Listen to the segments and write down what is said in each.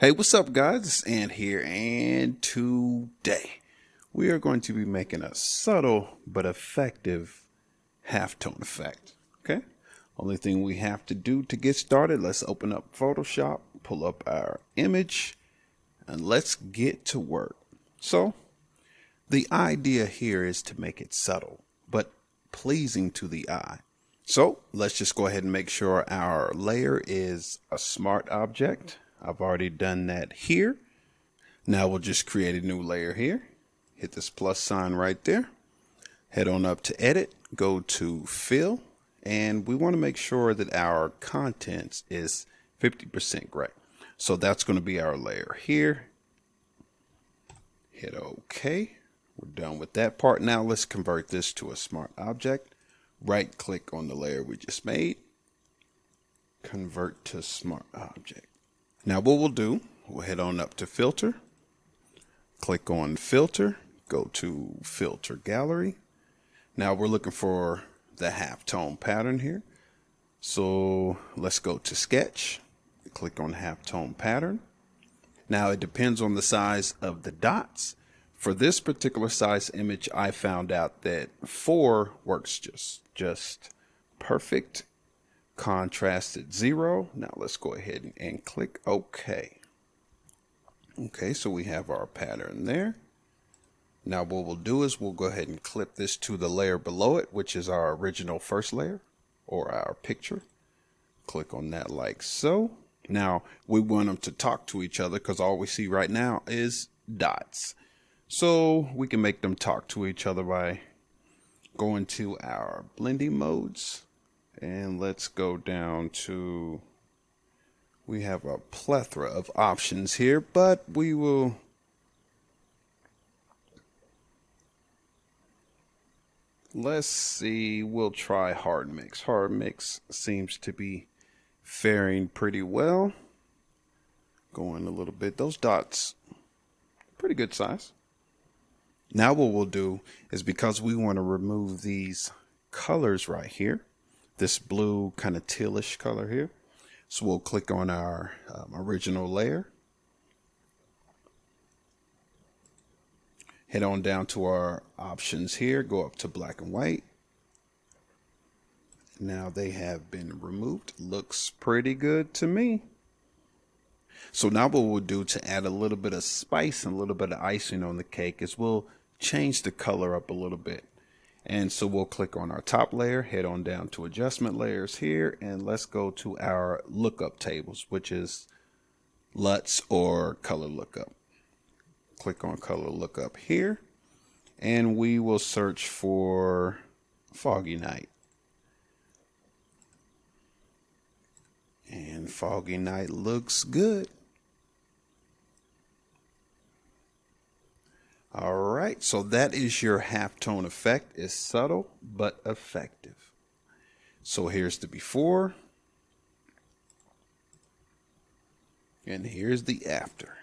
Hey, what's up guys? It's Ant here, and today we are going to be making a subtle but effective halftone effect. Okay? Only thing we have to do to get started, let's open up Photoshop, pull up our image, and let's get to work. So, the idea here is to make it subtle but pleasing to the eye. So, let's just go ahead and make sure our layer is a smart object. I've already done that here. Now we'll just create a new layer here. Hit this plus sign right there. Head on up to edit, go to fill, and we want to make sure that our contents is 50% gray. So that's going to be our layer here. Hit OK. We're done with that part. Now let's convert this to a smart object. Right click on the layer we just made. Convert to smart object. Now what we'll do, we'll head on up to filter, click on filter, go to filter gallery. Now we're looking for the halftone pattern here. So let's go to sketch, click on halftone pattern. Now it depends on the size of the dots. For this particular size image, I found out that 4 works just perfect. Contrasted 0. Now let's go ahead and click OK. Okay, so we have our pattern there. Now what we'll do is we'll go ahead and clip this to the layer below it, which is our original first layer or our picture. Click on that like so. Now we want them to talk to each other because all we see right now is dots. So we can make them talk to each other by going to our blending modes. And let's go down to, we have a plethora of options here, but we will, let's see, we'll try hard mix. Hard mix seems to be faring pretty well. Going a little bit, those dots, pretty good size. Now what we'll do is, because we want to remove these colors right here, this blue kind of tealish color here. So we'll click on our original layer. Head on down to our options here, go up to black and white. Now they have been removed. Looks pretty good to me. So now what we'll do to add a little bit of spice and a little bit of icing on the cake is we'll change the color up a little bit. And so we'll click on our top layer, head on down to adjustment layers here, and let's go to our lookup tables, which is LUTs or color lookup. Click on color lookup here, and we will search for Foggy Night. And Foggy Night looks good. All right, so that is your halftone effect. It's subtle but effective. So here's the before, and here's the after.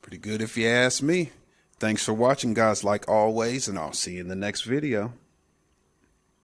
Pretty good if you ask me. Thanks for watching, guys, like always, and I'll see you in the next video.